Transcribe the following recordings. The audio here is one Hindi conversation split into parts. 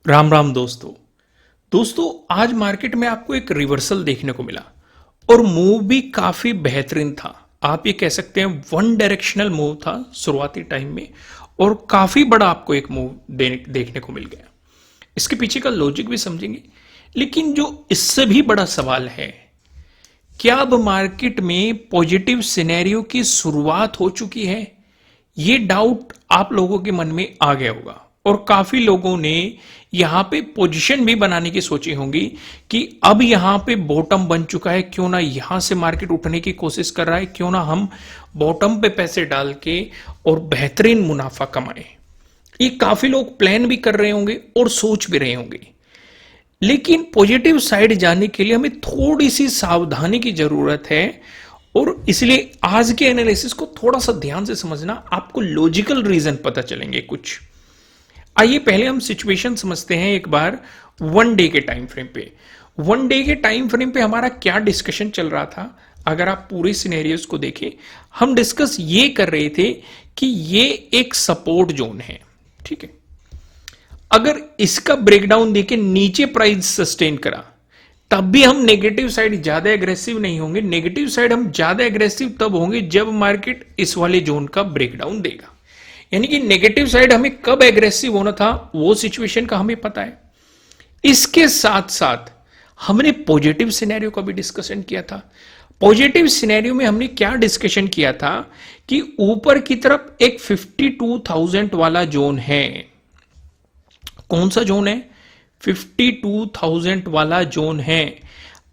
राम राम दोस्तों आज मार्केट में आपको एक रिवर्सल देखने को मिला और मूव भी काफी बेहतरीन था। आप ये कह सकते हैं वन डायरेक्शनल मूव था शुरुआती टाइम में और काफी बड़ा आपको एक मूव देखने को मिल गया। इसके पीछे का लॉजिक भी समझेंगे, लेकिन जो इससे भी बड़ा सवाल है, क्या अब मार्केट में पॉजिटिव सिनेरियो की शुरुआत हो चुकी है? ये डाउट आप लोगों के मन में आ गया होगा और काफी लोगों ने यहां पे पोजीशन भी बनाने की सोची होंगी कि अब यहां पे बॉटम बन चुका है, क्यों ना यहां से मार्केट उठने की कोशिश कर रहा है, क्यों ना हम बॉटम पे पैसे डाल के और बेहतरीन मुनाफा कमाएं। ये काफी लोग प्लान भी कर रहे होंगे और सोच भी रहे होंगे, लेकिन पॉजिटिव साइड जाने के लिए हमें थोड़ी सी सावधानी की जरूरत है और इसलिए आज के एनालिसिस को थोड़ा सा ध्यान से समझना, आपको लॉजिकल रीजन पता चलेंगे कुछ। आइए पहले हम सिचुएशन समझते हैं एक बार वन डे के टाइम फ्रेम पे। वन डे के टाइम फ्रेम पे हमारा क्या डिस्कशन चल रहा था, अगर आप पूरे सिनेरियोस को देखें, हम डिस्कस ये कर रहे थे कि ये एक सपोर्ट जोन है, ठीक है। अगर इसका ब्रेकडाउन देके नीचे प्राइस सस्टेन करा तब भी हम नेगेटिव साइड ज्यादा एग्रेसिव नहीं होंगे। नेगेटिव साइड हम ज्यादा एग्रेसिव तब होंगे जब मार्केट इस वाले जोन का ब्रेकडाउन देगा। यानी कि नेगेटिव साइड हमें कब एग्रेसिव होना था वो सिचुएशन का हमें पता है। इसके साथ साथ हमने पॉजिटिव सिनेरियो का भी डिस्कशन किया था। पॉजिटिव सिनेरियो में हमने क्या डिस्कशन किया था कि ऊपर की तरफ एक 52,000 वाला जोन है। कौन सा जोन है? 52,000 वाला जोन है।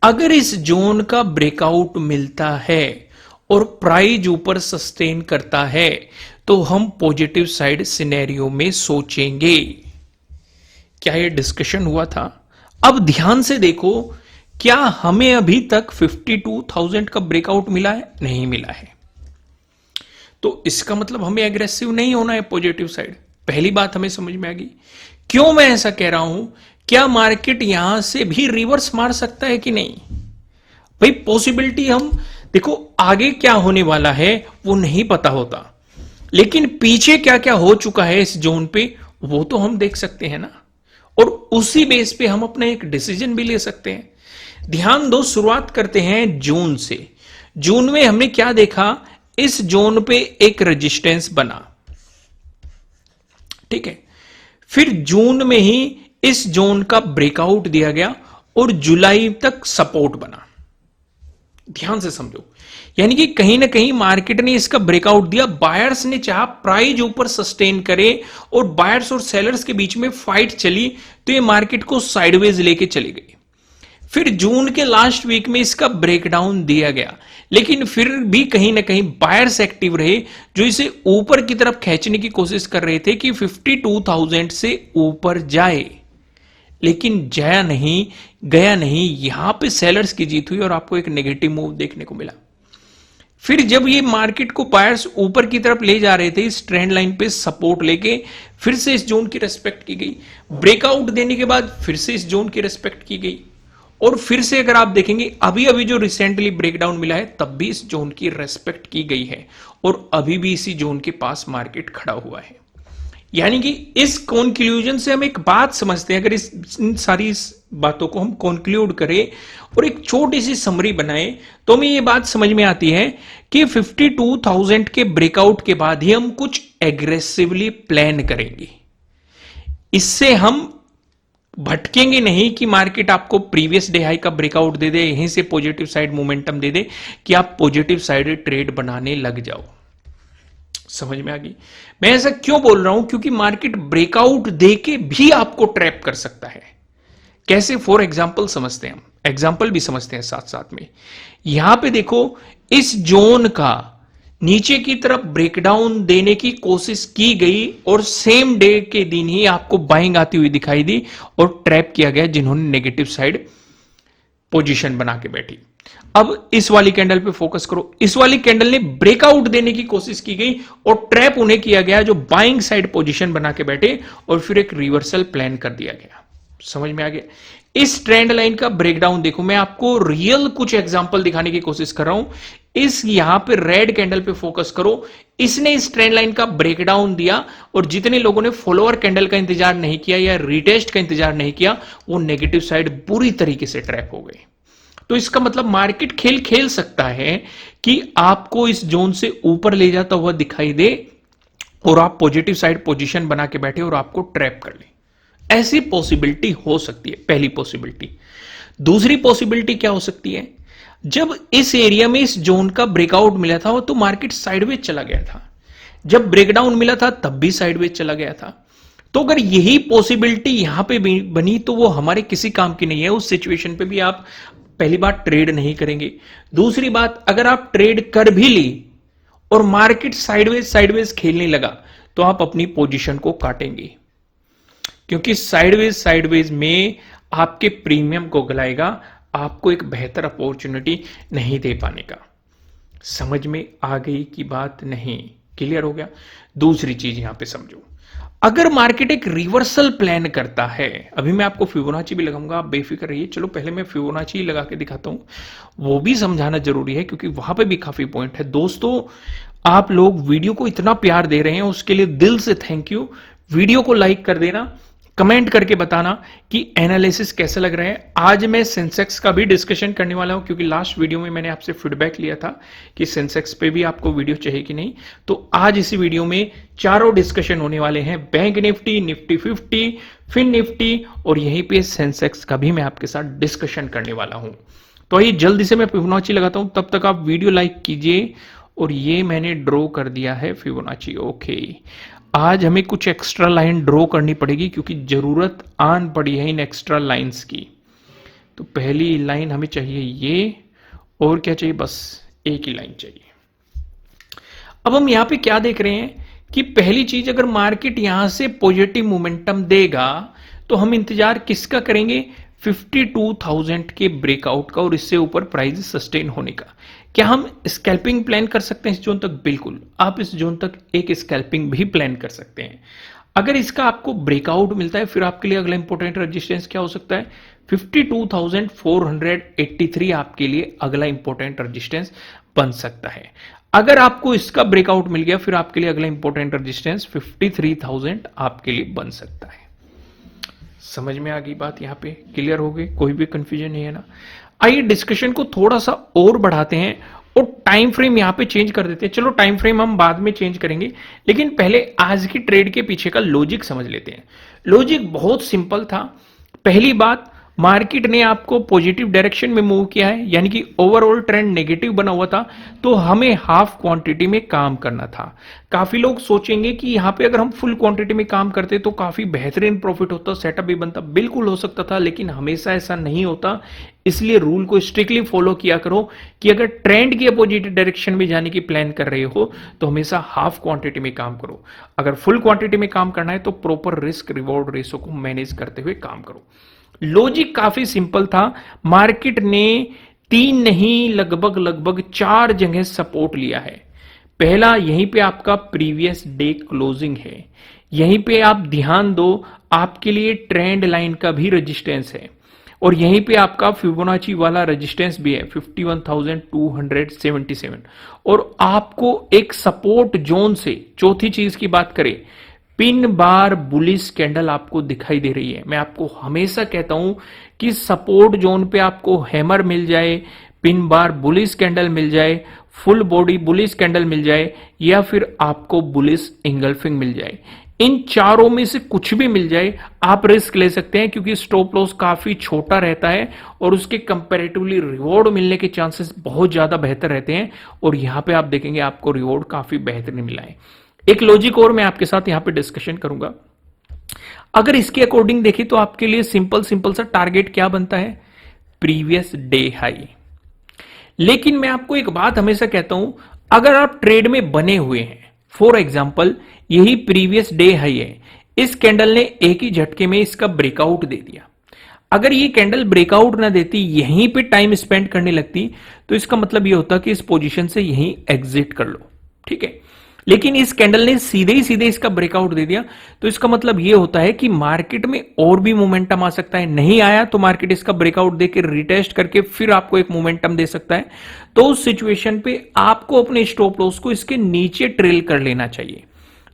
अगर इस जोन का ब्रेकआउट मिलता है और प्राइस ऊपर सस्टेन करता है तो हम पॉजिटिव साइड सिनेरियो में सोचेंगे। क्या यह डिस्कशन हुआ था? अब ध्यान से देखो, क्या हमें अभी तक 52,000 का ब्रेकआउट मिला है? नहीं मिला है। तो इसका मतलब हमें एग्रेसिव नहीं होना है पॉजिटिव साइड। पहली बात हमें समझ में आ गई। क्यों मैं ऐसा कह रहा हूं? क्या मार्केट यहां से भी रिवर्स मार सकता है कि नहीं? भाई पॉसिबिलिटी, हम देखो आगे क्या होने वाला है वो नहीं पता होता, लेकिन पीछे क्या क्या हो चुका है इस जोन पे वो तो हम देख सकते हैं ना, और उसी बेस पे हम अपना एक डिसीजन भी ले सकते हैं। ध्यान दो, शुरुआत करते हैं जून से। जून में हमने क्या देखा? इस जोन पे एक रेजिस्टेंस बना, ठीक है। फिर जून में ही इस जोन का ब्रेकआउट दिया गया और जुलाई तक सपोर्ट बना। ध्यान से समझो, यानी कि कहीं ना कहीं मार्केट ने इसका ब्रेकआउट दिया। बायर्स ने चाहा प्राइस ऊपर सस्टेन करे और बायर्स और सेलर्स के बीच में फाइट चली तो ये मार्केट को साइडवेज लेके चली गई। फिर जून के लास्ट वीक में इसका ब्रेकडाउन दिया गया, लेकिन फिर भी कहीं ना कहीं बायर्स एक्टिव रहे जो इसे ऊपर की तरफ खींचने की कोशिश कर रहे थे कि 52,000 से ऊपर जाए, लेकिन गया नहीं। यहां पे सेलर्स की जीत हुई और आपको एक नेगेटिव मूव देखने को मिला। फिर जब ये मार्केट को बायर्स ऊपर की तरफ ले जा रहे थे इस ट्रेंड लाइन पे सपोर्ट लेके, फिर से इस जोन की रेस्पेक्ट की गई। ब्रेकआउट देने के बाद फिर से इस जोन की रेस्पेक्ट की गई और फिर से अगर आप देखेंगे अभी अभी जो रिसेंटली ब्रेकडाउन मिला है तब भी इस जोन की रेस्पेक्ट की गई है और अभी भी इसी जोन के पास मार्केट खड़ा हुआ है। यानी कि इस कंक्लूजन से हम एक बात समझते हैं, अगर इन सारी बातों को हम कंक्लूड करें और एक छोटी सी समरी बनाएं तो हमें ये बात समझ में आती है कि 52,000 के ब्रेकआउट के बाद ही हम कुछ एग्रेसिवली प्लान करेंगे। इससे हम भटकेंगे नहीं कि मार्केट आपको प्रीवियस डे हाई का ब्रेकआउट दे दे, यहीं से पॉजिटिव साइड मोमेंटम दे दे कि आप पॉजिटिव साइड ट्रेड बनाने लग जाओ। समझ में आ गई? मैं ऐसा क्यों बोल रहा हूं? क्योंकि मार्केट ब्रेकआउट देके भी आपको ट्रैप कर सकता है। कैसे? फॉर एग्जाम्पल समझते हैं, हम एग्जाम्पल भी समझते हैं साथ साथ में। यहां पे देखो, इस जोन का नीचे की तरफ ब्रेकडाउन देने की कोशिश की गई और सेम डे के दिन ही आपको बाइंग आती हुई दिखाई दी और ट्रैप किया गया जिन्होंने नेगेटिव साइड पोजीशन बना के बैठी। अब इस वाली कैंडल पे फोकस करो। इस वाली कैंडल ने ब्रेकआउट देने की कोशिश की गई और ट्रैप उन्हें किया गया जो बाइंग साइड पोजीशन बना के बैठे और फिर एक रिवर्सल प्लान कर दिया गया। समझ में आ गया? इस ट्रेंड लाइन का ब्रेकडाउन देखो, मैं आपको रियल कुछ एग्जांपल दिखाने की कोशिश कर रहा हूं। इस यहां पे रेड कैंडल पे फोकस करो। इसने इस ट्रेंड लाइन का ब्रेकडाउन दिया और जितने लोगों ने फॉलोअर कैंडल का इंतजार नहीं किया या रीटेस्ट का इंतजार नहीं किया, वो नेगेटिव साइड बुरी तरीके से ट्रैप हो गए। तो इसका मतलब मार्केट खेल खेल सकता है कि आपको इस जोन से ऊपर ले जाता हुआ दिखाई दे और आप पॉजिटिव साइड पोजीशन बना के बैठे और आपको ट्रैप कर ले। ऐसी पॉसिबिलिटी हो सकती है, पहली पॉसिबिलिटी। दूसरी पॉसिबिलिटी क्या हो सकती है, जब इस एरिया में इस जोन का ब्रेकआउट मिला था तो मार्केट साइडवेज चला गया था, जब ब्रेकडाउन मिला था तब भी साइडवेज चला गया था। तो अगर यही पॉसिबिलिटी यहां पे बनी तो वो हमारे किसी काम की नहीं है। उस सिचुएशन पे भी आप पहली बात ट्रेड नहीं करेंगे। दूसरी बात, अगर आप ट्रेड कर भी ली और मार्केट साइडवेज साइडवेज खेलने लगा तो आप अपनी पोजीशन को काटेंगे, क्योंकि साइडवेज साइडवेज में आपके प्रीमियम को गलाएगा, आपको एक बेहतर अपॉर्चुनिटी नहीं दे पाने का। समझ में आ गई की बात? नहीं, क्लियर हो गया। दूसरी चीज यहां पे समझो, अगर मार्केट एक रिवर्सल प्लान करता है, अभी मैं आपको फिबोनाची भी लगाऊंगा, आप बेफिक्र रहिए। चलो पहले मैं फिबोनाची लगा के दिखाता हूं, वो भी समझाना जरूरी है क्योंकि वहां पे भी काफी पॉइंट है। दोस्तों, आप लोग वीडियो को इतना प्यार दे रहे हैं, उसके लिए दिल से थैंक यू। वीडियो को लाइक कर देना, कमेंट करके बताना कि एनालिसिस कैसा लग रहा है। आज मैं सेंसेक्स का भी डिस्कशन करने वाला हूं, क्योंकि लास्ट वीडियो में मैंने आपसे फीडबैक लिया था कि सेंसेक्स पे भी आपको वीडियो चाहिए कि नहीं। तो आज इसी वीडियो में चारों डिस्कशन होने वाले हैं, Bank Nifty, Nifty 50, Fin Nifty और यहीं पे सेंसेक्स का भी मैं आपके साथ डिस्कशन करने वाला हूं। तो आइए जल्दी से मैं फिबोनाची लगाता हूं, तब तक आप वीडियो लाइक कीजिए। और ये मैंने ड्रॉ कर दिया है फिबोनाची। ओके, आज हमें कुछ एक्स्ट्रा लाइन ड्रॉ करनी पड़ेगी क्योंकि जरूरत आन पड़ी है इन एक्स्ट्रा लाइंस की। तो पहली लाइन हमें चाहिए ये, और क्या चाहिए, बस एक ही लाइन चाहिए। अब हम यहां पे क्या देख रहे हैं कि पहली चीज, अगर मार्केट यहां से पॉजिटिव मोमेंटम देगा तो हम इंतजार किसका करेंगे, 52,000 के ब्रेकआउट का और इससे ऊपर प्राइस सस्टेन होने का। क्या हम स्कैल्पिंग प्लान कर सकते हैं इस जोन तक? बिल्कुल, आप इस जोन तक एक स्कैल्पिंग भी प्लान कर सकते हैं। अगर इसका आपको ब्रेकआउट मिलता है, फिर आपके लिए अगला इंपॉर्टेंट रेजिस्टेंस क्या हो सकता है, 52,483 आपके लिए अगला इंपॉर्टेंट रेजिस्टेंस बन सकता है। अगर आपको इसका ब्रेकआउट मिल गया, फिर आपके लिए अगला इंपॉर्टेंट रेजिस्टेंस 53,000 आपके लिए बन सकता है। समझ में आ गई बात? यहां पे क्लियर हो गई, कोई भी कंफ्यूजन नहीं है ना? आइए डिस्कशन को थोड़ा सा और बढ़ाते हैं और टाइम फ्रेम यहां पे चेंज कर देते हैं। चलो टाइम फ्रेम हम बाद में चेंज करेंगे, लेकिन पहले आज की ट्रेड के पीछे का लॉजिक समझ लेते हैं। लॉजिक बहुत सिंपल था। पहली बात, मार्केट ने आपको पॉजिटिव डायरेक्शन में मूव किया है, यानी कि ओवरऑल ट्रेंड नेगेटिव बना हुआ था, तो हमें हाफ क्वांटिटी में काम करना था। काफी लोग सोचेंगे कि यहां पे अगर हम फुल क्वांटिटी में काम करते तो काफी बेहतरीन प्रॉफिट होता, सेटअप भी बनता। बिल्कुल हो सकता था, लेकिन हमेशा ऐसा नहीं होता। इसलिए रूल को स्ट्रिक्टली फॉलो किया करो कि अगर ट्रेंड की अपोजिट डायरेक्शन में जाने की प्लान कर रहे हो तो हमेशा हाफ क्वांटिटी में काम करो। अगर फुल क्वांटिटी में काम करना है तो प्रॉपर रिस्क रिवॉर्ड रेशो को मैनेज करते हुए काम करो। लॉजिक काफी सिंपल था। मार्केट ने 3 नहीं लगभग 4 जगह सपोर्ट लिया है। पहला, यहीं पे आपका प्रीवियस डे क्लोजिंग है, यहीं पे आप ध्यान दो, आपके लिए ट्रेंड लाइन का भी रेजिस्टेंस है और यहीं पे आपका फिबोनाची वाला रेजिस्टेंस भी है 51,277। और आपको एक सपोर्ट जोन से, चौथी चीज की बात करें, पिन बार बुलिश कैंडल आपको दिखाई दे रही है। मैं आपको हमेशा कहता हूं कि सपोर्ट जोन पे आपको हैमर मिल जाए, पिन बार बुलिश कैंडल मिल जाए, फुल बॉडी बुलिश कैंडल मिल जाए, या फिर आपको बुलिश इंगल्फिंग मिल जाए, इन चारों में से कुछ भी मिल जाए, आप रिस्क ले सकते हैं क्योंकि स्टॉप लॉस काफी छोटा रहता है और उसके कंपैरेटिवली रिवॉर्ड मिलने के चांसेस बहुत ज्यादा बेहतर रहते हैं। और यहां पे आप देखेंगे आपको रिवॉर्ड काफी बेहतरीन मिला है। एक लॉजिक और मैं आपके साथ यहां पे डिस्कशन करूंगा। अगर इसके अकॉर्डिंग देखें तो आपके लिए सिंपल सा टारगेट क्या बनता है, प्रीवियस डे हाई। लेकिन मैं आपको एक बात हमेशा कहता हूं, अगर आप ट्रेड में बने हुए हैं, फॉर एग्जांपल यही प्रीवियस डे हाई है, इस कैंडल ने एक ही झटके में इसका ब्रेकआउट दे दिया। अगर ये कैंडल ब्रेकआउट ना देती, यहीं पे टाइम स्पेंड करने लगती, तो इसका मतलब ये होता कि इस पोजीशन से यहीं एग्जिट कर लो। ठीक है, लेकिन इस कैंडल ने सीधे ही सीधे इसका ब्रेकआउट दे दिया, तो इसका मतलब यह होता है कि मार्केट में और भी मोमेंटम आ सकता है। नहीं आया तो मार्केट इसका ब्रेकआउट देकर रिटेस्ट करके फिर आपको एक मोमेंटम दे सकता है। तो उस सिचुएशन पे आपको अपने स्टॉप लॉस को इसके नीचे ट्रेल कर लेना चाहिए।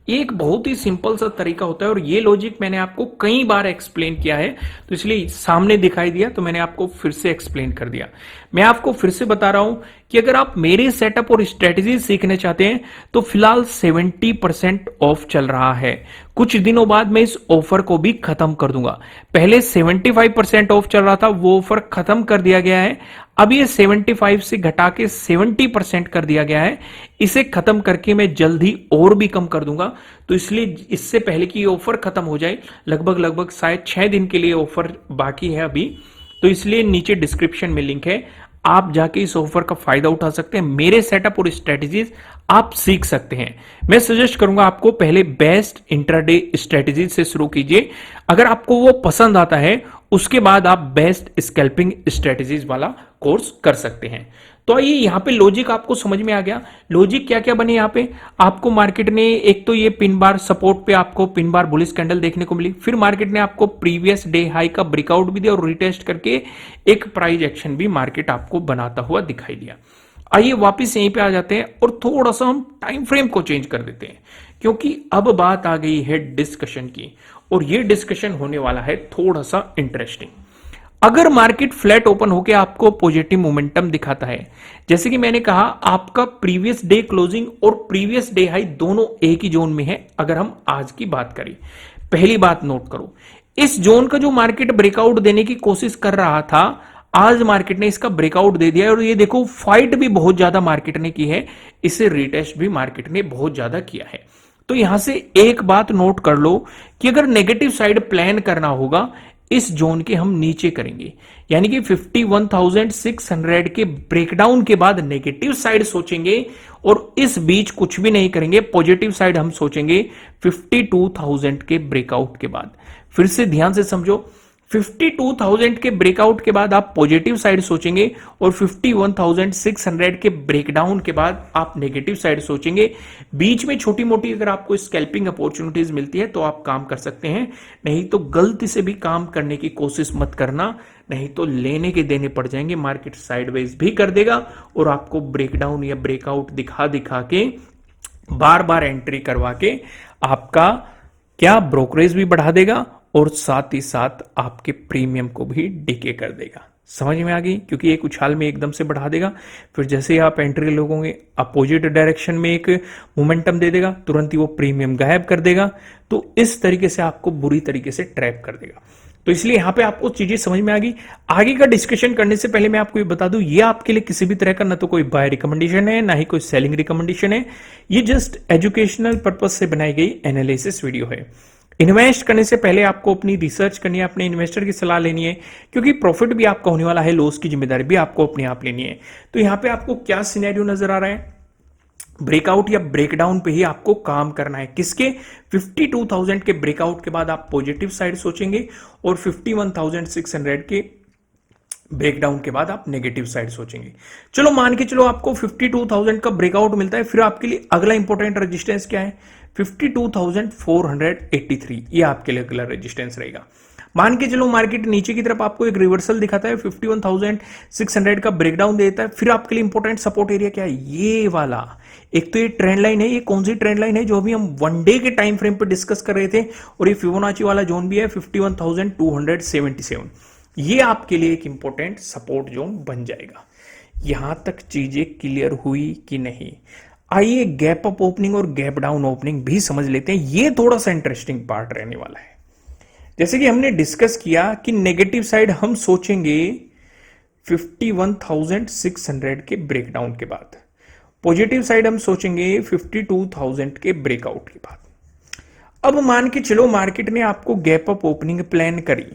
ये एक बहुत ही सिंपल सा तरीका होता है और ये लॉजिक मैंने आपको कई बार एक्सप्लेन किया है, तो इसलिए सामने दिखाई दिया तो मैंने आपको फिर से एक्सप्लेन कर दिया। मैं आपको फिर से बता रहा हूं कि अगर आप मेरे सेटअप और स्ट्रेटजी सीखने चाहते हैं तो फिलहाल 70% ऑफ चल रहा है। कुछ दिनों बाद मैं इस ऑफर को भी खत्म कर दूंगा। पहले 75% ऑफ चल रहा था, वो ऑफर खत्म कर दिया गया है। अब ये 75 से घटा के 70% कर दिया गया है। इसे खत्म करके मैं जल्द ही और भी कम कर दूंगा, तो इसलिए इससे पहले कि ये ऑफर खत्म हो जाए, लगभग शायद 6 दिन के लिए ऑफर बाकी है अभी, तो इसलिए नीचे डिस्क्रिप्शन में लिंक है, आप जाके इस ऑफर का फायदा उठा सकते हैं। मेरे सेटअप और स्ट्रेटजीज आप सीख सकते हैं। मैं सजेस्ट करूंगा आपको पहले बेस्ट इंट्राडे स्ट्रेटजीज से शुरू कीजिए। अगर आपको वो पसंद आता है उसके बाद आप बेस्ट स्कैल्पिंग स्ट्रेटजीज वाला कोर्स कर सकते हैं। तो आइए यहां पे लॉजिक आपको समझ में आ गया। लॉजिक क्या क्या बने यहां पे, आपको मार्केट ने एक तो ये पिन बार सपोर्ट पे आपको पिन बार बुलिश कैंडल देखने को मिली, फिर मार्केट ने आपको प्रीवियस डे हाई का ब्रेकआउट भी दिया और रिटेस्ट करके एक प्राइस एक्शन भी मार्केट आपको बनाता हुआ दिखाई दिया। आइए वापस यहीं पे आ जाते हैं और थोड़ा सा हम टाइम फ्रेम को चेंज कर देते हैं, क्योंकि अब बात आ गई है डिस्कशन की और ये डिस्कशन होने वाला है थोड़ा सा इंटरेस्टिंग। अगर मार्केट फ्लैट ओपन होकर आपको पॉजिटिव मोमेंटम दिखाता है, जैसे कि मैंने कहा आपका प्रीवियस डे क्लोजिंग और प्रीवियस डे हाई दोनों एक ही जोन में है। अगर हम आज की बात करें, पहली बात नोट करो, इस जोन का जो मार्केट ब्रेकआउट देने की कोशिश कर रहा था, आज मार्केट ने इसका ब्रेकआउट दे दिया और ये देखो फाइट भी बहुत ज्यादा मार्केट ने की है, इसे रिटेस्ट भी मार्केट ने बहुत ज्यादा किया है। तो यहां से एक बात नोट कर लो कि अगर नेगेटिव साइड प्लान करना होगा, इस जोन के हम नीचे करेंगे, यानी कि 51,600 के ब्रेकडाउन के बाद नेगेटिव साइड सोचेंगे और इस बीच कुछ भी नहीं करेंगे। पॉजिटिव साइड हम सोचेंगे 52,000 के ब्रेकआउट के बाद। फिर से ध्यान से समझो, 52,000 के ब्रेकआउट के बाद आप पॉजिटिव साइड सोचेंगे और 51,600 के ब्रेकडाउन के बाद आप नेगेटिव साइड सोचेंगे। बीच में छोटी मोटी अगर आपको स्कैल्पिंग अपॉर्चुनिटीज मिलती है तो आप काम कर सकते हैं, नहीं तो गलती से भी काम करने की कोशिश मत करना, नहीं तो लेने के देने पड़ जाएंगे। मार्केट साइडवेज भी कर देगा और आपको ब्रेकडाउन या ब्रेकआउट दिखा दिखा के बार बार एंट्री करवा के आपका क्या ब्रोकरेज भी बढ़ा देगा और साथ ही साथ आपके प्रीमियम को भी डीके कर देगा। समझ में आ गई, क्योंकि एक उछाल में एकदम से बढ़ा देगा, फिर जैसे ही आप एंट्री लोगोगे अपोजिट डायरेक्शन में एक मोमेंटम दे देगा, तुरंत ही वो प्रीमियम गायब कर देगा। तो इस तरीके से आपको बुरी तरीके से ट्रैप कर देगा। तो इसलिए यहां पे आपको चीजें समझ में आ गई। आगे का डिस्कशन करने से पहले मैं आपको ये बता दूं, ये आपके लिए किसी भी तरह का ना तो कोई बाय रिकमेंडेशन है, ना ही कोई सेलिंग रिकमेंडेशन है। ये जस्ट एजुकेशनल पर्पज से बनाई गई एनालिसिस वीडियो है। इन्वेस्ट करने से पहले आपको अपनी रिसर्च करनी है, अपने इन्वेस्टर की सलाह लेनी है, क्योंकि प्रॉफिट भी आपका होने वाला है, लॉस की जिम्मेदारी भी आपको अपने आप लेनी है। तो यहां पे आपको क्या सिनेरियो नजर आ रहा है, ब्रेकआउट या ब्रेकडाउन पे ही आपको काम करना है। किसके, 52,000 के ब्रेकआउट के बाद आप पॉजिटिव साइड सोचेंगे और 51,600 के ब्रेकडाउन के बाद आप नेगेटिव साइड सोचेंगे। चलो मान के चलो आपको 52,000 का ब्रेकआउट मिलता है, फिर आपके लिए अगला इंपॉर्टेंट रेजिस्टेंस क्या है, 52,483। ये आपके लिए अगला रेजिस्टेंस रहेगा। मान के चलो मार्केट नीचे की तरफ आपको एक रिवर्सल दिखाता है, 51,600 का ब्रेकडाउन देता है, फिर आपके लिए इंपॉर्टेंट सपोर्ट एरिया क्या है, ये वाला। एक तो ये ट्रेंड लाइन है, ये कौन सी ट्रेंड लाइन है, जो अभी हम वन डे के टाइम फ्रेम पे डिस्कस कर रहे थे, और ये फिबोनाची वाला जोन भी है 51,277। ये आपके लिए एक इंपॉर्टेंट सपोर्ट जोन बन जाएगा। यहां तक चीजें क्लियर हुई कि नहीं? आइए गैप अप ओपनिंग और गैप डाउन ओपनिंग भी समझ लेते हैं। ये थोड़ा सा इंटरेस्टिंग पार्ट रहने वाला है। जैसे कि हमने डिस्कस किया कि नेगेटिव साइड हम सोचेंगे 51,600 के ब्रेकडाउन के बाद, पॉजिटिव साइड हम सोचेंगे 52,000 के ब्रेकआउट के बाद। अब मान के चलो मार्केट ने आपको गैप अप ओपनिंग प्लान करी,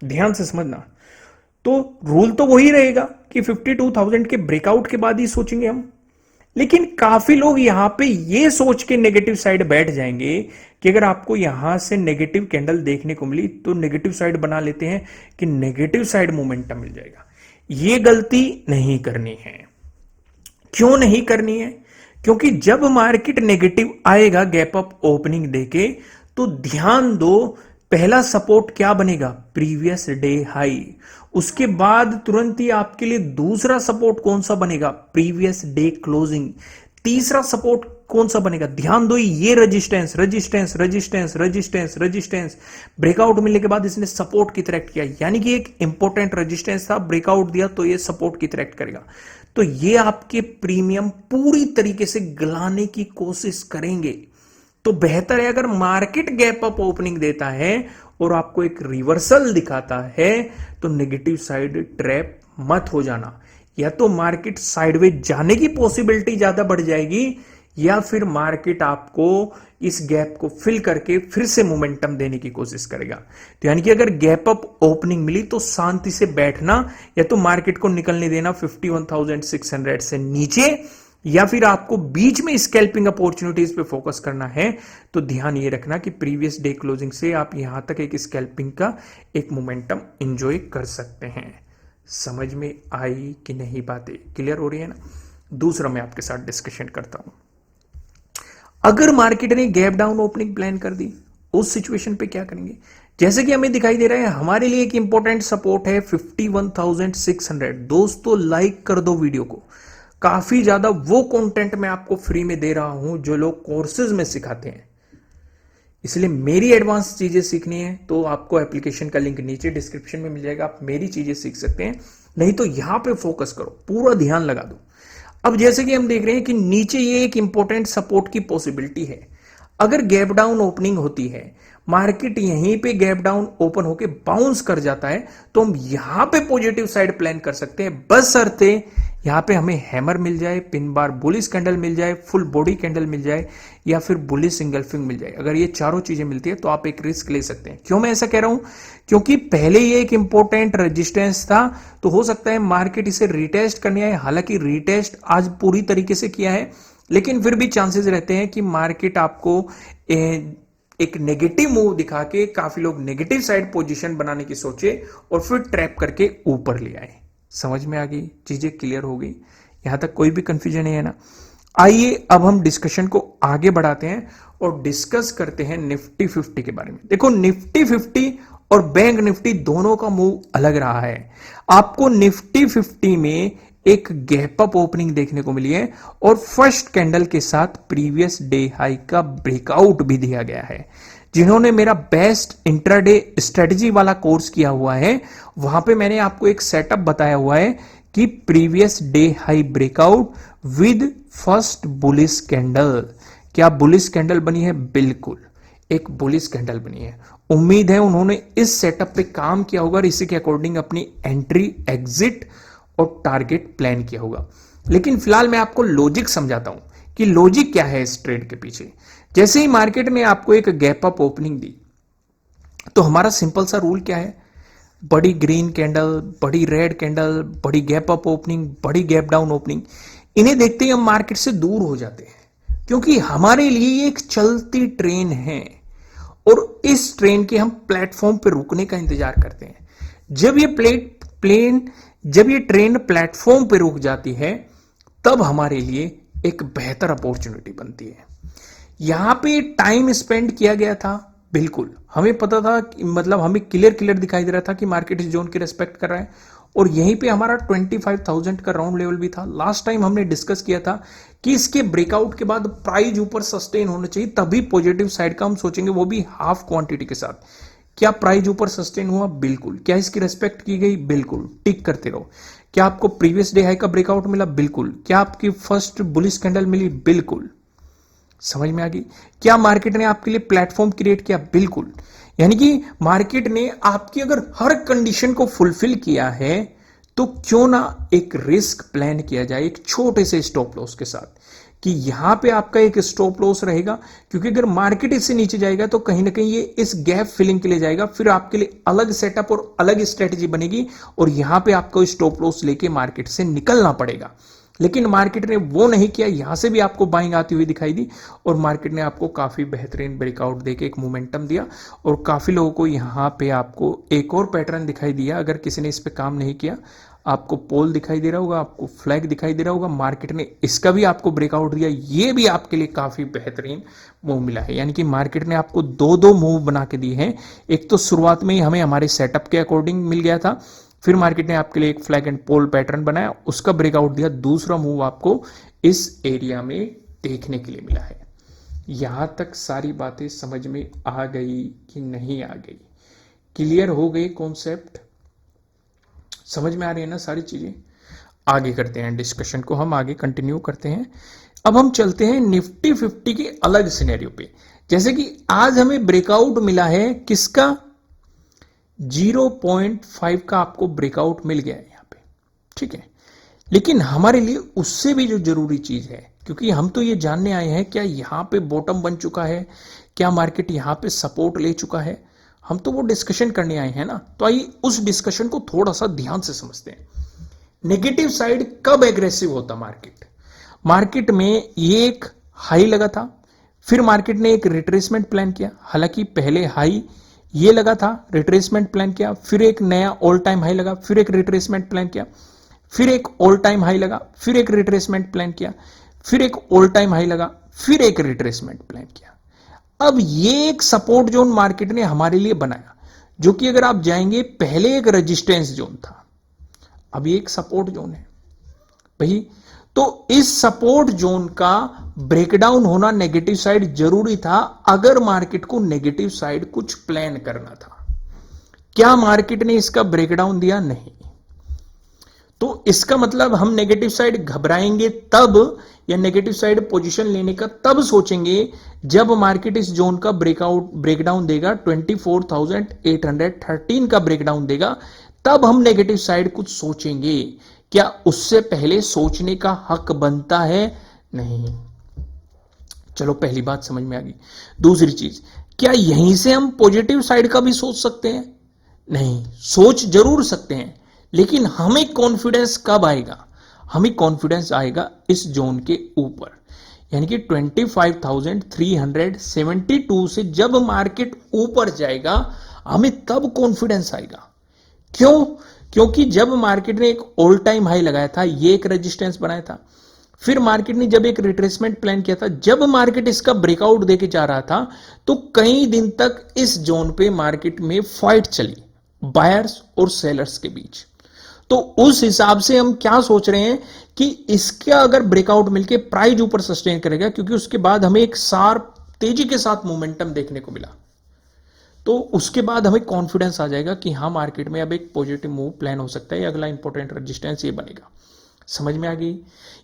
ध्यान से समझना, तो रूल तो वही रहेगा कि 52,000 के ब्रेकआउट के बाद ही सोचेंगे हम। लेकिन काफी लोग यहां पे ये सोच के नेगेटिव साइड बैठ जाएंगे कि अगर आपको यहां से नेगेटिव कैंडल देखने को मिली तो नेगेटिव साइड बना लेते हैं कि नेगेटिव साइड मोमेंटम मिल जाएगा। ये गलती नहीं करनी है। क्यों नहीं करनी है? क्योंकि जब मार्केट नेगेटिव आएगा गैप अप ओपनिंग देके, तो ध्यान दो, पहला सपोर्ट क्या बनेगा? Previous day high. उसके बाद तुरंत ही आपके लिए दूसरा सपोर्ट कौन सा बनेगा? Previous day closing. तीसरा सपोर्ट कौन सा बनेगा? ध्यान दो, ये resistance resistance resistance resistance resistance breakout मिलने के बाद इसने सपोर्ट की तरह एक्ट किया, यानी कि एक इंपॉर्टेंट रेजिस्टेंस था, ब्रेकआउट दिया तो ये सपोर्ट की तरह एक्ट करेगा। तो ये आपके प्रीमियम पूरी तरीके से गलाने की कोशिश करेंगे। तो बेहतर है अगर मार्केट गैप अप ओपनिंग देता है और आपको एक रिवर्सल दिखाता है, तो नेगेटिव साइड ट्रैप मत हो जाना। या तो मार्केट साइडवेज जाने की पॉसिबिलिटी ज्यादा बढ़ जाएगी, या फिर मार्केट आपको इस गैप को फिल करके फिर से मोमेंटम देने की कोशिश करेगा। तो यानी कि अगर गैप अप ओपनिंग मिली तो शांति से बैठना, या तो मार्केट को निकलने देना 51,600 से नीचे, या फिर आपको बीच में स्कैल्पिंग अपॉर्चुनिटीज पे फोकस करना है। तो ध्यान ये रखना कि प्रीवियस डे क्लोजिंग से आप यहां तक एक स्कैल्पिंग का एक मोमेंटम एंजॉय कर सकते हैं। समझ में आई कि नहीं? बातें क्लियर हो रही है ना? दूसरा मैं आपके साथ डिस्कशन करता हूं, अगर मार्केट ने गैप डाउन ओपनिंग प्लान कर दी, उस सिचुएशन पे क्या करेंगे? जैसे कि हमें दिखाई दे रहा है हमारे लिए एक इंपॉर्टेंट सपोर्ट है 51,600। दोस्तों लाइक कर दो वीडियो को, काफी ज्यादा वो कंटेंट मैं आपको फ्री में दे रहा हूं जो लोग कोर्सेज में सिखाते हैं। इसलिए मेरी एडवांस चीजें सीखनी है तो आपको एप्लीकेशन का लिंक नीचे डिस्क्रिप्शन में मिल जाएगा, आप मेरी चीजें सीख सकते हैं। नहीं तो यहां पे फोकस करो, पूरा ध्यान लगा दो। अब जैसे कि हम देख रहे हैं कि नीचे ये एक इंपॉर्टेंट सपोर्ट की पॉसिबिलिटी है। अगर गैप डाउन ओपनिंग होती है, मार्केट यहीं पे गैप डाउन ओपन होके बाउंस कर जाता है, तो हम यहां पे पॉजिटिव साइड प्लान कर सकते हैं, बशर्ते यहां पे हमें हैमर मिल जाए, पिन बार बुलिश कैंडल मिल जाए, फुल बॉडी कैंडल मिल जाए, या फिर बुलिश इंगल्फिंग मिल जाए। अगर ये चारों चीजें मिलती है तो आप एक रिस्क ले सकते हैं। क्यों मैं ऐसा कह रहा हूं? क्योंकि पहले ये एक इंपॉर्टेंट रेजिस्टेंस था, तो हो सकता है मार्केट इसे रिटेस्ट करने आए। हालांकि रिटेस्ट आज पूरी तरीके से किया है, लेकिन फिर भी चांसेस रहते हैं कि मार्केट आपको एक नेगेटिव मूव दिखा के, काफी लोग नेगेटिव साइड पोजीशन बनाने की सोचे और फिर ट्रैप करके ऊपर ले आए। समझ में आ गई? चीजें क्लियर हो गई? यहां तक कोई भी कंफ्यूजन नहीं है ना? आइए अब हम डिस्कशन को आगे बढ़ाते हैं और डिस्कस करते हैं निफ्टी 50 के बारे में। देखो, निफ्टी 50 और बैंक निफ्टी दोनों का मूव अलग रहा है। आपको निफ्टी 50 में एक गैप अप ओपनिंग देखने को मिली है और फर्स्ट कैंडल के साथ प्रीवियस डे हाई का ब्रेकआउट भी दिया गया है। जिन्होंने मेरा बेस्ट इंट्राडे स्ट्रेटजी वाला कोर्स किया हुआ है, वहां पे मैंने आपको एक सेटअप बताया हुआ है कि previous day high breakout with first bullish candle. क्या बुलिश कैंडल बनी है? बिल्कुल एक बुलिश कैंडल बनी है। उम्मीद है उन्होंने इस सेटअप पे काम किया होगा और इसी के अकॉर्डिंग अपनी एंट्री, एग्जिट और टारगेट प्लान किया होगा। लेकिन फिलहाल मैं आपको लॉजिक समझाता हूं कि लॉजिक क्या है इस ट्रेड के पीछे। जैसे ही मार्केट ने आपको एक गैप अप ओपनिंग दी, तो हमारा सिंपल सा रूल क्या है? बड़ी ग्रीन कैंडल, बड़ी रेड कैंडल, बड़ी गैप अप ओपनिंग, बड़ी गैप डाउन ओपनिंग, इन्हें देखते ही हम मार्केट से दूर हो जाते हैं, क्योंकि हमारे लिए ये एक चलती ट्रेन है और इस ट्रेन के हम प्लेटफॉर्म पर रुकने का इंतजार करते हैं। जब ये ट्रेन प्लेटफॉर्म पर रुक जाती है, तब हमारे लिए एक बेहतर अपॉर्चुनिटी बनती है। यहां पे टाइम स्पेंड किया गया था, बिल्कुल हमें पता था, मतलब हमें क्लियर दिखाई दे रहा था कि मार्केट इस जोन की रेस्पेक्ट कर रहा है, और यहीं पे हमारा 25,000 का राउंड लेवल भी था। लास्ट टाइम हमने डिस्कस किया था कि इसके ब्रेकआउट के बाद प्राइस ऊपर सस्टेन होना चाहिए, तभी पॉजिटिव साइड का हम सोचेंगे, वो भी हाफ क्वांटिटी के साथ। क्या प्राइस ऊपर सस्टेन हुआ? बिल्कुल। क्या इसकी रेस्पेक्ट की गई? बिल्कुल। टिक करते रहो। क्या आपको प्रीवियस डे हाई का ब्रेकआउट मिला? बिल्कुल। क्या आपकी फर्स्ट बुलिश कैंडल मिली? बिल्कुल। समझ में आ गई? क्या मार्केट ने आपके लिए प्लेटफॉर्म क्रिएट किया? बिल्कुल। यानी कि मार्केट ने आपकी अगर हर कंडीशन को फुलफिल किया है, तो क्यों ना एक रिस्क प्लान किया जाए एक छोटे से स्टॉप लॉस के साथ, कि यहां पे आपका एक स्टॉप लॉस रहेगा, क्योंकि अगर मार्केट इससे नीचे जाएगा तो कहीं ना कहीं ये इस गैप फिलिंग के लिए जाएगा, फिर आपके लिए अलग सेटअप और अलग स्ट्रेटेजी बनेगी, और यहां पे आपको स्टॉप लॉस लेके मार्केट से निकलना पड़ेगा। लेकिन मार्केट ने वो नहीं किया। यहां से भी आपको बाइंग आती हुई दिखाई दी और मार्केट ने आपको काफी बेहतरीन ब्रेकआउट देके एक मोमेंटम दिया, और काफी लोगों को यहां पे आपको एक और पैटर्न दिखाई दिया। अगर किसी ने इस पे काम नहीं किया, आपको पोल दिखाई दे रहा होगा, आपको फ्लैग दिखाई दे रहा होगा, मार्केट ने इसका भी आपको ब्रेकआउट दिया, ये भी आपके लिए काफी बेहतरीन मूव मिला है। यानी कि मार्केट ने आपको दो दो मूव बना के दिए हैं। एक तो शुरुआत में ही हमें हमारे सेटअप के अकॉर्डिंग मिल गया था, फिर मार्केट ने आपके लिए एक फ्लैग एंड पोल पैटर्न बनाया, उसका ब्रेकआउट दिया, दूसरा मूव आपको इस एरिया में देखने के लिए मिला है। यहां तक सारी बातें समझ में आ गई कि नहीं आ गई? क्लियर हो गई कॉन्सेप्ट? समझ में आ रही है ना सारी चीजें? आगे करते हैं डिस्कशन को, हम आगे कंटिन्यू करते हैं। अब हम चलते हैं निफ्टी 50 के अलग सिनेरियो पे। जैसे कि आज हमें ब्रेकआउट मिला है किसका? 0.5 का आपको ब्रेकआउट मिल गया है यहां पे, ठीक है। लेकिन हमारे लिए उससे भी जो जरूरी चीज है, क्योंकि हम तो ये जानने आए हैं क्या यहां पे बॉटम बन चुका है, क्या मार्केट यहां पे सपोर्ट ले चुका है, हम तो वो डिस्कशन करने आए हैं ना। तो आइए उस डिस्कशन को थोड़ा सा ध्यान से समझते हैं। नेगेटिव साइड कब एग्रेसिव होता मार्केट में ये एक हाई लगा था, फिर मार्केट ने एक रिट्रेसमेंट प्लान किया। हालांकि पहले हाई ये लगा था, रिट्रेसमेंट प्लान किया, फिर एक नया ऑल टाइम हाई लगा, फिर एक रिट्रेसमेंट प्लान किया, फिर एक ऑल टाइम हाई लगा, फिर एक रिट्रेसमेंट प्लान किया, फिर एक ऑल टाइम हाई लगा, फिर एक रिट्रेसमेंट प्लान किया। अब ये एक सपोर्ट जोन मार्केट ने हमारे लिए बनाया, जो कि अगर आप जाएंगे पहले एक रेजिस्टेंस जोन था, अब ये एक सपोर्ट जोन है भाई। तो इस सपोर्ट जोन का ब्रेकडाउन होना नेगेटिव साइड जरूरी था, अगर मार्केट को नेगेटिव साइड कुछ प्लान करना था। क्या मार्केट ने इसका ब्रेकडाउन दिया? नहीं। तो इसका मतलब हम नेगेटिव साइड घबराएंगे तब, या नेगेटिव साइड पोजीशन लेने का तब सोचेंगे जब मार्केट इस जोन का ब्रेकडाउन देगा, 24,813 का ब्रेकडाउन देगा, तब हम नेगेटिव साइड कुछ सोचेंगे। क्या उससे पहले सोचने का हक बनता है? नहीं। चलो पहली बात समझ में आ गई। दूसरी चीज, क्या यहीं से हम पॉजिटिव साइड का भी सोच सकते हैं? नहीं, सोच जरूर सकते हैं, लेकिन हमें कॉन्फिडेंस कब आएगा? हमें कॉन्फिडेंस आएगा इस जोन के ऊपर, यानी कि 25,372 से जब मार्केट ऊपर जाएगा, हमें तब कॉन्फिडेंस आएगा। क्यों? क्योंकि जब मार्केट ने एक ऑल टाइम हाई लगाया था, ये एक रेजिस्टेंस बनाया था, फिर मार्केट ने जब एक रिट्रेसमेंट प्लान किया था, जब मार्केट इसका ब्रेकआउट देके जा रहा था, तो कई दिन तक इस जोन पे मार्केट में फाइट चली बायर्स और सेलर्स के बीच। तो उस हिसाब से हम क्या सोच रहे हैं कि इसका अगर ब्रेकआउट मिलके प्राइस ऊपर सस्टेन करेगा, क्योंकि उसके बाद हमें एक शार्प तेजी के साथ मोमेंटम देखने को मिला, तो उसके बाद हमें कॉन्फिडेंस आ जाएगा कि हाँ मार्केट में अब एक पॉजिटिव मूव प्लान हो सकता है, अगला इंपॉर्टेंट रेजिस्टेंस ये बनेगा। समझ में आ गई?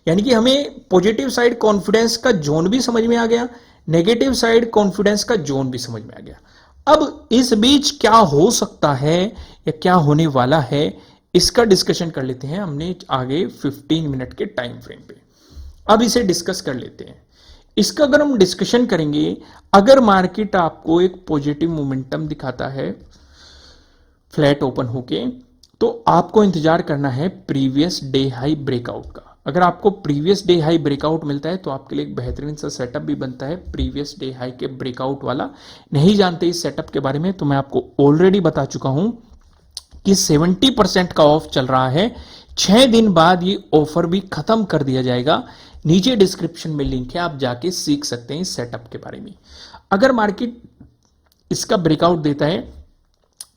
यानी कि हमें पॉजिटिव साइड कॉन्फिडेंस का जोन भी समझ में आ गया, नेगेटिव साइड कॉन्फिडेंस का जोन भी समझ में आ गया। अब इस बीच क्या हो सकता है या क्या होने वाला है, इसका डिस्कशन कर लेते हैं हमने आगे 15 मिनट के टाइम फ्रेम पे। अब इसे डिस्कस कर लेते हैं। इसका अगर हम डिस्कशन करेंगे, अगर मार्केट आपको एक पॉजिटिव मोमेंटम दिखाता है फ्लैट ओपन होके, तो आपको इंतजार करना है प्रीवियस डे हाई ब्रेकआउट का। अगर आपको प्रीवियस डे हाई ब्रेकआउट मिलता है तो आपके लिए एक बेहतरीन सा सेटअप भी बनता है प्रीवियस डे हाई के ब्रेकआउट वाला। नहीं जानते इस सेटअप के बारे में तो मैं आपको ऑलरेडी बता चुका हूं कि 70% का ऑफ चल रहा है। 6 दिन बाद ये ऑफर भी खत्म कर दिया जाएगा। नीचे डिस्क्रिप्शन में लिंक है, आप जाके सीख सकते हैं इस सेटअप के बारे में। अगर मार्केट इसका ब्रेकआउट देता है,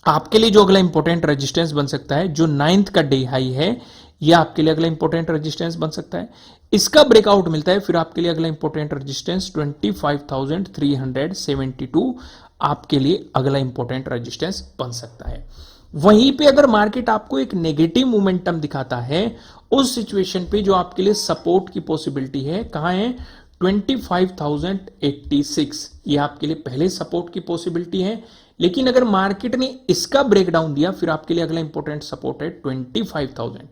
आपके लिए जो अगला इंपॉर्टेंट रेजिस्टेंस बन सकता है, जो 9th का डे हाई है, यह आपके लिए अगला इंपॉर्टेंट रेजिस्टेंस बन सकता है। इसका ब्रेकआउट मिलता है, फिर आपके लिए अगला इंपॉर्टेंट रेजिस्टेंस 25,372 आपके लिए अगला इंपॉर्टेंट रेजिस्टेंस बन सकता है। वहीं पे अगर मार्केट आपको एक नेगेटिव मोमेंटम दिखाता है, उस सिचुएशन पे जो आपके लिए सपोर्ट की पॉसिबिलिटी है, कहां है? 25,086, ये आपके लिए पहले सपोर्ट की पॉसिबिलिटी है। लेकिन अगर मार्केट ने इसका ब्रेकडाउन दिया, फिर आपके लिए अगला इंपॉर्टेंट सपोर्ट है 25,000।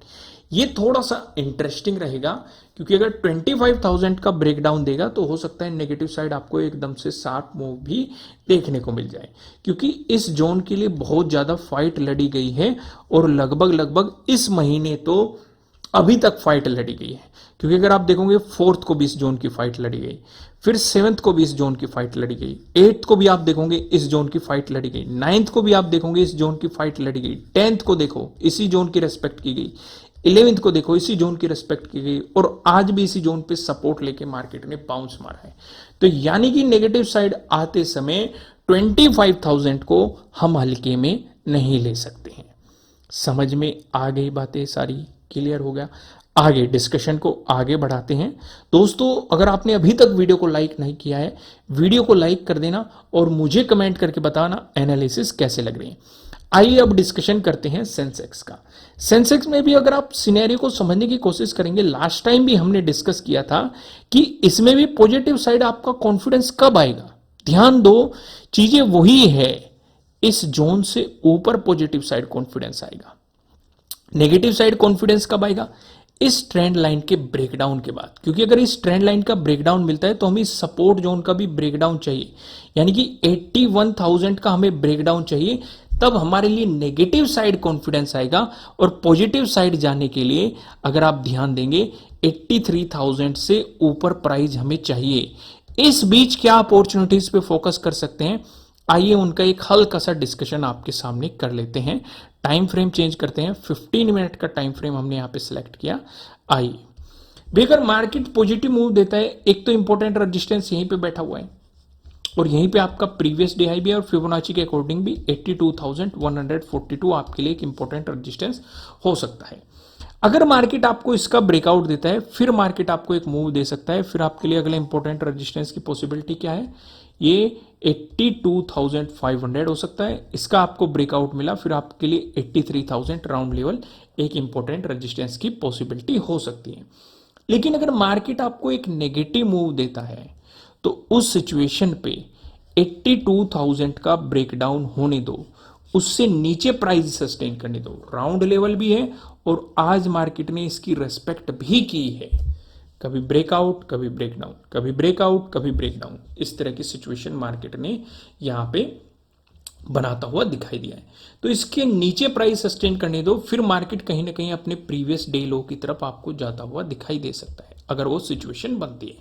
ये थोड़ा सा इंटरेस्टिंग रहेगा, क्योंकि अगर 25,000 का ब्रेकडाउन देगा तो हो सकता है नेगेटिव साइड आपको एकदम से शार्प मूव भी देखने को मिल जाए, क्योंकि इस जोन के लिए बहुत ज्यादा फाइट लड़ी गई है और लगभग इस महीने तो अभी तक फाइट लड़ी गई है। क्योंकि अगर आप देखोगे 4th को भी इस जोन की फाइट लड़ी गई, फिर 7th को भी इस जोन की फाइट लड़ी गई, 8th को भी आप देखोगे इस जोन की फाइट लड़ी गई, 9th को भी आप देखोगे इस जोन की फाइट लड़ी गई, 10th को देखो इसी जोन की रेस्पेक्ट की गई, 11th को देखो इसी जोन की रिस्पेक्ट की गई और आज भी इसी जोन पे सपोर्ट लेके मार्केट ने बाउंस मारा है। तो यानी कि नेगेटिव साइड आते समय 25,000 को हम हल्के में नहीं ले सकते हैं। समझ में आ गई बातें सारी, क्लियर हो गया। आगे डिस्कशन को आगे बढ़ाते हैं। दोस्तों अगर आपने अभी तक वीडियो को लाइक नहीं किया है, वीडियो को लाइक कर देना और मुझे कमेंट करके बताना एनालिसिस कैसे लग रही है। आइए अब डिस्कशन करते हैं सेंसेक्स का। सेंसेक्स में भी अगर आप सिनेरियो को समझने की कोशिश करेंगे, लास्ट टाइम भी हमने डिस्कस किया था कि इसमें भी पॉजिटिव साइड आपका कॉन्फिडेंस कब आएगा। ध्यान दो, चीजें वही है, इस जोन से ऊपर पॉजिटिव साइड कॉन्फिडेंस आएगा। नेगेटिव साइड कॉन्फिडेंस कब आएगा? इस ट्रेंड लाइन के ब्रेकडाउन के बाद, क्योंकि अगर इस ट्रेंड लाइन का ब्रेकडाउन मिलता है तो हमें सपोर्ट जोन का भी ब्रेकडाउन चाहिए, यानी कि 81,000 का हमें ब्रेकडाउन चाहिए, तब हमारे लिए नेगेटिव साइड कॉन्फिडेंस आएगा। और पॉजिटिव साइड जाने के लिए अगर आप ध्यान देंगे 83,000 से ऊपर प्राइस हमें चाहिए। इस बीच क्या अपॉर्चुनिटीज पे फोकस कर सकते हैं, आइए उनका एक हल्का सा डिस्कशन आपके सामने कर लेते हैं। टाइम फ्रेम चेंज करते हैं, 15 मिनट का टाइम फ्रेम हमने यहां पे सिलेक्ट किया। आइए बेगर मार्केट पॉजिटिव मूव देता है, एक तो इंपॉर्टेंट रेजिस्टेंस यहीं पे बैठा हुआ है और यहीं पे आपका प्रीवियस डे हाई भी है और फिबोनाची के अकॉर्डिंग भी 82,142 आपके लिए एक इंपॉर्टेंट रेजिस्टेंस हो सकता है। अगर मार्केट आपको इसका ब्रेकआउट देता है, फिर मार्केट आपको एक मूव दे सकता है। फिर आपके लिए अगले इंपॉर्टेंट रेजिस्टेंस की पॉसिबिलिटी क्या है, ये 82,500 हो सकता है। इसका आपको ब्रेकआउट मिला, फिर आपके लिए 83,000 राउंड लेवल एक इंपॉर्टेंट रेजिस्टेंस की पॉसिबिलिटी हो सकती है। लेकिन अगर मार्केट आपको एक नेगेटिव मूव देता है तो उस सिचुएशन पे 82,000 का ब्रेकडाउन होने दो, उससे नीचे प्राइस सस्टेन करने दो। राउंड लेवल भी है और आज मार्केट ने इसकी रेस्पेक्ट भी की है। कभी ब्रेकआउट, कभी ब्रेकडाउन, कभी ब्रेकआउट, कभी ब्रेकडाउन, इस तरह की सिचुएशन मार्केट ने यहां पे बनाता हुआ दिखाई दिया है। तो इसके नीचे प्राइस सस्टेन करने दो, फिर मार्केट कहीं ना कहीं अपने प्रीवियस डे लो की तरफ आपको जाता हुआ दिखाई दे सकता है अगर वो सिचुएशन बनती है।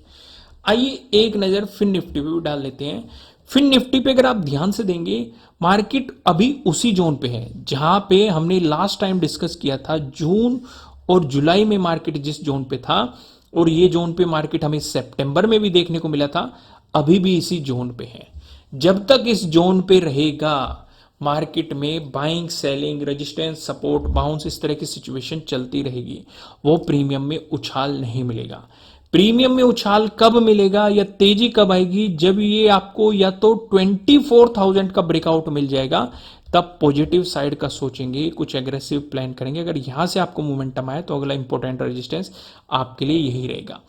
आइए एक नजर फिन निफ्टी पे भी डाल लेते हैं। फिन निफ्टी पे अगर आप ध्यान से देंगे, मार्केट अभी उसी जोन पे है जहां पे हमने लास्ट टाइम डिस्कस किया था। जून और जुलाई में मार्केट जिस जोन पे था, और ये जोन पे मार्केट हमें सितंबर में भी देखने को मिला था, अभी भी इसी जोन पे है। जब तक इस जोन पे रहेगा मार्केट में buying, selling, resistance, support, bounce, इस तरह की सिचुएशन चलती रहेगी। वो प्रीमियम में उछाल नहीं मिलेगा। प्रीमियम में उछाल कब मिलेगा या तेजी कब आएगी, जब ये आपको या तो 24,000 का ब्रेकआउट मिल जाएगा, तब पॉजिटिव साइड का सोचेंगे, कुछ एग्रेसिव प्लान करेंगे। अगर यहां से आपको मोमेंटम आए तो अगला इंपॉर्टेंट रेजिस्टेंस आपके लिए यही रहेगा।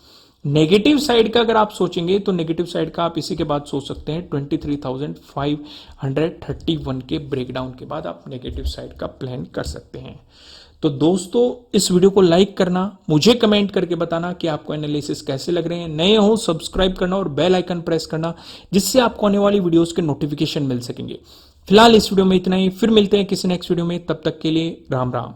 नेगेटिव साइड का अगर आप सोचेंगे तो नेगेटिव साइड का आप इसी के बाद सोच सकते हैं 23,531 के ब्रेकडाउन के बाद आप नेगेटिव साइड का प्लान कर सकते हैं। तो दोस्तों इस वीडियो को लाइक करना, मुझे कमेंट करके बताना कि आपको एनालिसिस कैसे लग रहे हैं। नए हो सब्सक्राइब करना और बेल आइकन प्रेस करना, जिससे आपको आने वाली वीडियोस के नोटिफिकेशन मिल सकेंगे। फिलहाल इस वीडियो में इतना ही, फिर मिलते हैं किसी नेक्स्ट वीडियो में, तब तक के लिए राम राम।